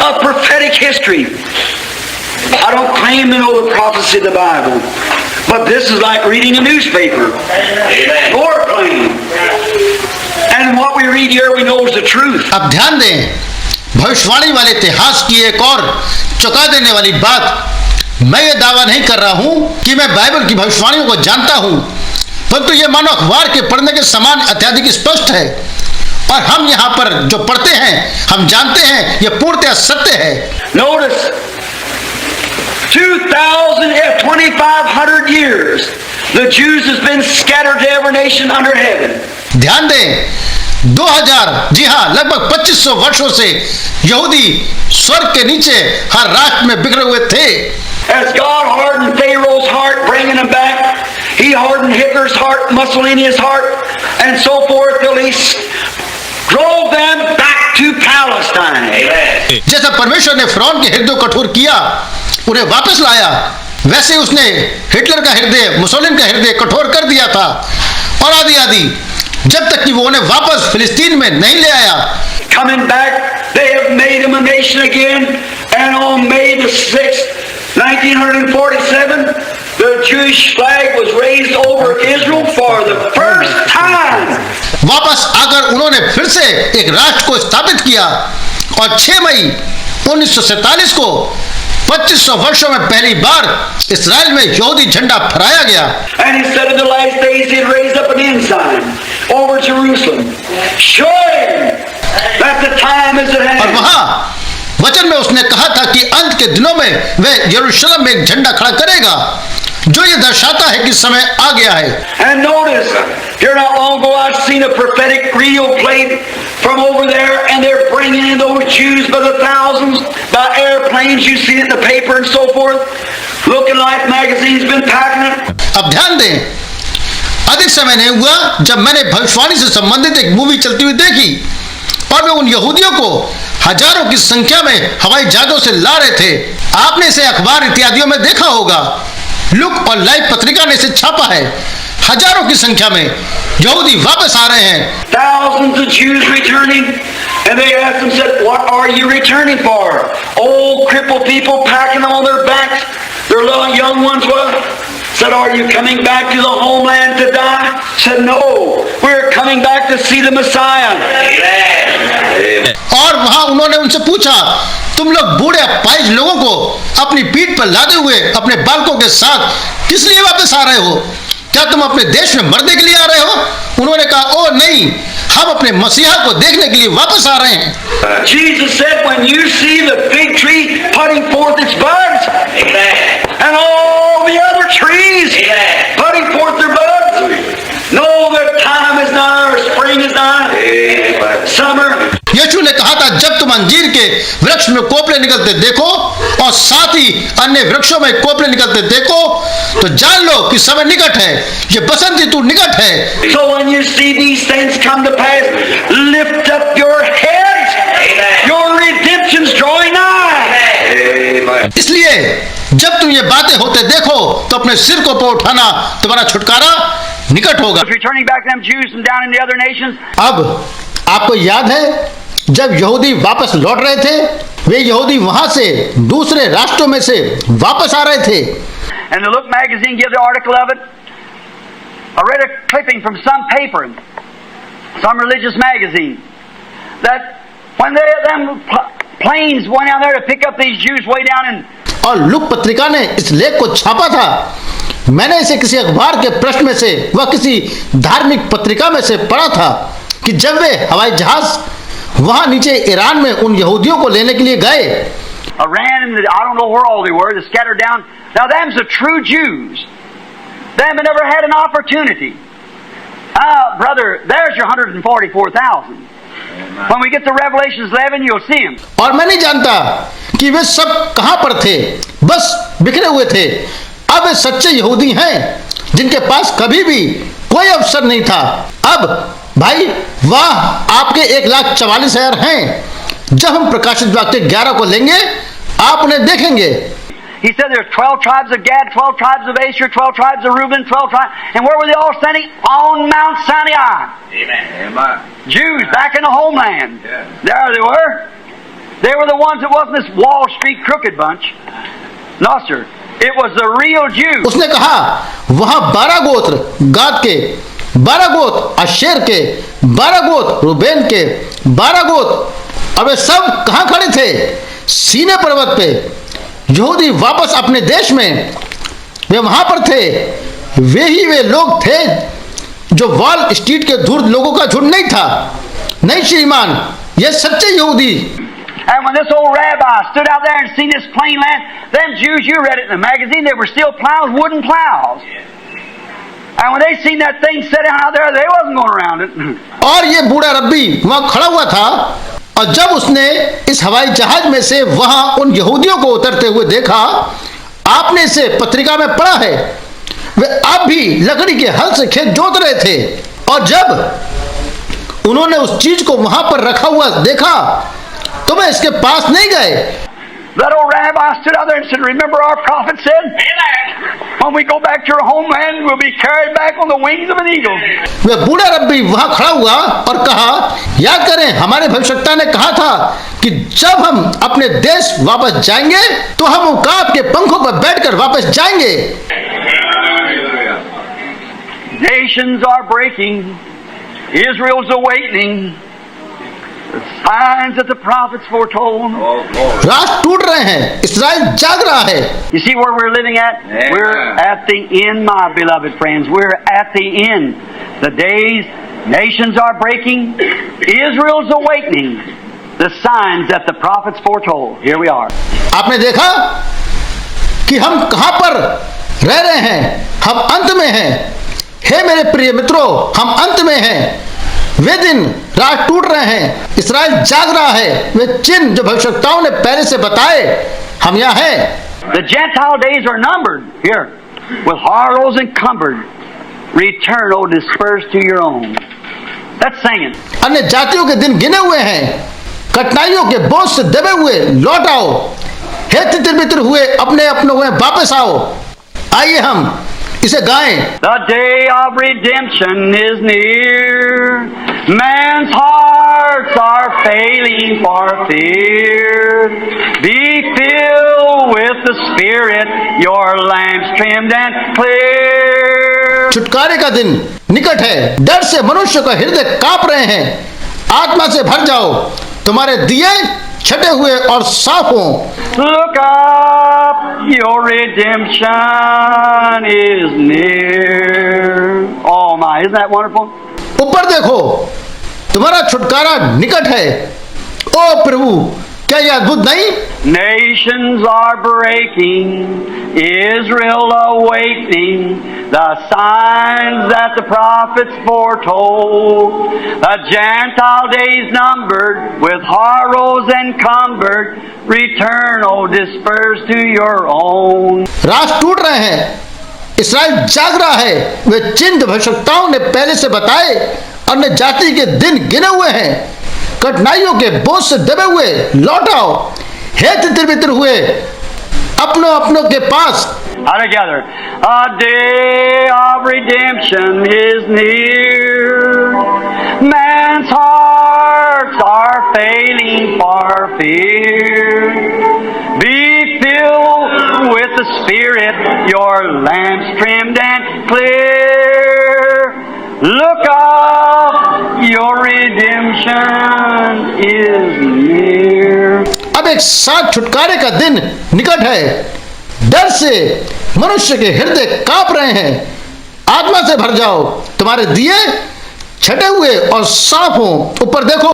of prophetic history. I don't claim to know the prophecy of the Bible, but this is like reading a newspaper or claim. And what we read here, we know is the truth. अब ध्यान दें, भविष्यवाणी वाले इतिहास की एक और चौंका देने वाली बात, मैं ये दावा नहीं कर रहा हूं कि मैं बाइबल की भविष्यवाणियों को जानता हूं, परंतु ये मानो अखबार के पढ़ने के समान अत्यधिक स्पष्ट है, और हम यहाँ पर जो पढ़ते हैं हम जानते हैं ये पूर्णतः सत्य है। Notice 2,500 years the Jews has been scattered to every nation under heaven. ध्यान दें 2000, जी हाँ, लगभग 2500 वर्षों से यहूदी स्वर्ग के नीचे हर राष्ट्र में बिखरे हुए थे। As God hardened Pharaoh's heart, bringing him back, He hardened Hitler's heart, Mussolini's heart, and so forth, till He drove them back to Palestine. जैसा परमेश्वर ने फिरौन के हृदय को कठोर किया, उन्हें वापस लाया, वैसे उसने हिटलर का हृदय, मुसोलिन का हृदय कठोर कर दिया था, और आदि आदि, जब तक कि वो उन्हें वापस फिलिस्तीन में नहीं ले आया। Coming back, they have made him a nation again, and on May the 6th, 1947, the Jewish flag was raised over Israel for the first time. वापस आकर उन्होंने फिर से एक राष्ट्र को स्थापित किया, और 6 मई 1947 को 2500 वर्षों में पहली बार इस्राएल में यहूदी झंडा फहराया गया। And He said in the last days He'd raise up an ensign over Jerusalem, showing that the time is at hand. और वहाँ वचन में उसने कहा था कि अंत के दिनों में वह यरूशलेम में एक झंडा खड़ा करेगा, जो ये दर्शाता है कि समय आ गया है। And notice, here not long ago I've seen a prophetic radio played from over there, and they're bringing in those Jews by the thousands, by airplanes. You see it in the paper and so forth. Looking like magazines been packing it. अब ध्यान दें, अधिक समय नहीं हुआ जब मैंने भविष्यवाणी से संबंधित एक मूवी चलती हुई देखी, और वे उन यहूदियों को हजारों की संख्या में हवाई जहाजों से ला रहे थे। आपने इसे अखबार इत्यादियों में देखा होगा, लुक और लाइव पत्रिका ने इसे छापा है। हजारों की संख्या में यहूदी वापस आ रहे हैं। Thousands of Jews returning, and they asked them, said, "What are you returning for?" Old crippled people packing on their backs, their little young ones were. Said, "Are you coming back to the homeland to die?" Said, "No, we're coming back to see the Messiah." और वहां उन्होंने उनसे पूछा, तुम लोग बूढ़े अपाहिज लोगों को अपनी पीठ पर लादे हुए अपने बालकों के साथ किस लिए वापस आ रहे हो? क्या तुम अपने देश में मरने के लिए आ रहे हो? उन्होंने कहा, ओ नहीं, हम अपने मसीहा को देखने के लिए वापस आ रहे हैं। Jesus said, when you see the fig tree putting forth its buds, and all the other trees putting forth their buds, know that time is nigh, or spring is nigh, summer. यीशु ने कहा था, जब तुम अंजीर के वृक्ष में कोपले निकलते देखो और साथ ही अन्य वृक्षों में कोपले निकलते देखो, तो जान लो कि समय निकट है, ये बसंत ऋतु निकट है। So when you see these things come to pass, lift up your heads, your redemption's drawing nigh. इसलिए जब तुम ये बातें होते देखो तो अपने सिर को ऊपर उठाना, तुम्हारा छुटकारा निकट होगा। Returning back to them Jews from down in the other nations. अब आपको याद है जब यहूदी वापस लौट रहे थे, वे यहूदी वहां से दूसरे राष्ट्रों में से वापस आ रहे थे। And the Look magazine give the article of it. I read a clipping from some paper, some religious magazine, that when them planes went out there to pick up these Jews way down in. और look पत्रिका ने इस लेख को छापा था। मैंने इसे किसी अखबार के पृष्ठ में से व किसी धार्मिक पत्रिका में से पढ़ा था कि जब वे हवाई जहाज वहां नीचे ईरान में उन यहूदियों को लेने के लिए गए। Iran and I don't know where all they were. They scattered down. Now them's the true Jews. Them never had an opportunity. Brother, there's your 144,000. When we get to Revelations 11, you'll see them. और मैं नहीं जानता कि वे सब कहां पर थे, बस बिखरे हुए थे। अब वे सच्चे यहूदी हैं जिनके पास कभी भी कोई अवसर नहीं था। अब भाई वाह, आपके 1,44,000 हैं। जब हम प्रकाशित वाक्य 11 को लेंगे, आप उन्हें देखेंगे। He said there's 12 tribes of Gad, 12 tribes of Asher, 12 tribes of Reuben, 12 tribes. And where were they all standing? On Mount Sinai. Amen. Jews back in the homeland. Yeah. There they were. They were the ones that wasn't this Wall Street crooked bunch. No, sir. It was the real Jews. उसने कहा वहां 12 गोत्र गाद के, 12 गोत्र आशेर के, 12 गोत्र Reuben के, 12 गोत्र, अब वे सब कहां खड़े थे? सीने पर्वत पे। यहूदी वापस अपने देश में, वे वहां पर थे। वे लोग थे जो वॉल स्ट्रीट के धूर्त लोगों का झुंड नहीं था। नहीं श्रीमान, ये सच्चे यहूदी। And when this old rabbi stood out there and seen this plain land, them Jews, you read it in the magazine, they were still plowing wooden plows. And when they seen that thing sitting out there, they wasn't going around it. और ये बूढ़ा रब्बी वहां खड़ा हुआ था, और जब उसने इस हवाई जहाज में से वहां उन यहूदियों को उतरते हुए देखा, आपने इसे पत्रिका में पढ़ा है, वे अब भी लकड़ी के हल से खेत जोत रहे थे। और जब उन्होंने उस चीज को वहां पर रखा हुआ देखा तो वे इसके पास नहीं गए। That old rabbi stood out there and said, remember our prophet said, when we go back to our homeland, we'll be carried back on the wings of an eagle. वे बूढ़ा रब्बी वहां खड़ा हुआ और कहा, याद करें हमारे भविष्यवक्ता ने कहा था कि जब हम अपने देश वापस जाएंगे तो हम उकाब के पंखों पर बैठकर वापस जाएंगे। Nations are breaking. Israel's awakening. The signs that the prophets foretold. राष्ट्र टूट रहे हैं, इस्राएल जाग रहा है। You see where we're living at? Yeah. We're at the end, my beloved friends. We're at the end. The days, nations are breaking. Israel's awakening. The signs that the prophets foretold. Here we are. आपने देखा कि हम कहां पर रह रहे हैं? हम अंत में हैं। हे मेरे प्रिय मित्रों, हम अंत में हैं। वे दिन रात टूट रहे हैं, इसराइल जाग रहा है। वे चिन्ह जो भविष्यवक्ताओं ने पहले से बताए, हम यहाँ हैं। The Gentile days are numbered. Here, with horrors encumbered. Return, O dispersed to your own. That's singing. अन्य जातियों के दिन गिने हुए हैं, कठिनाइयों के बोझ से दबे हुए लौट आओ। हे तितर-बितर हुए अपने अपनों में वापस आओ। आइए हम इसे गाएं। The day of redemption is near. Man's hearts are failing for fear. Be filled with the Spirit, your lamps trimmed and clear. छुटकारे का दिन निकट है। डर से मनुष्य का हृदय कांप रहे हैं। आत्मा से भर जाओ, तुम्हारे दिए छटे हुए और साफ हों। Look up, your redemption is near. Oh my, isn't that wonderful? ऊपर देखो, तुम्हारा छुटकारा निकट है। ओ प्रभु, क्या यह अद्भुत नहीं? Nations are breaking, Israel awakening, the signs that the prophets foretold. The Gentile days numbered, with horrors encumbered, return, O dispersed to your own. राष्ट्र टूट रहे हैं, इसराइल जाग रहा है। वे चिन्ह भविष्यवक्ताओं ने पहले से बताए, अन्य जाति के दिन गिने हुए हैं, कठिनाइयों के बोझ से दबे हुए लौट आओ। हे तितर-बितर हुए अपनों अपनों के पास। All together. A day of redemption is near. Man's hearts are failing for fear. Be filled with the Spirit, your lamps trimmed and clear. Look up, your redemption is near. अब एक साथ छुटकारे का दिन निकट है। डर से मनुष्य के हृदय कांप रहे हैं। आत्मा से भर जाओ, तुम्हारे दिए छटे हुए और साफ हों। ऊपर देखो।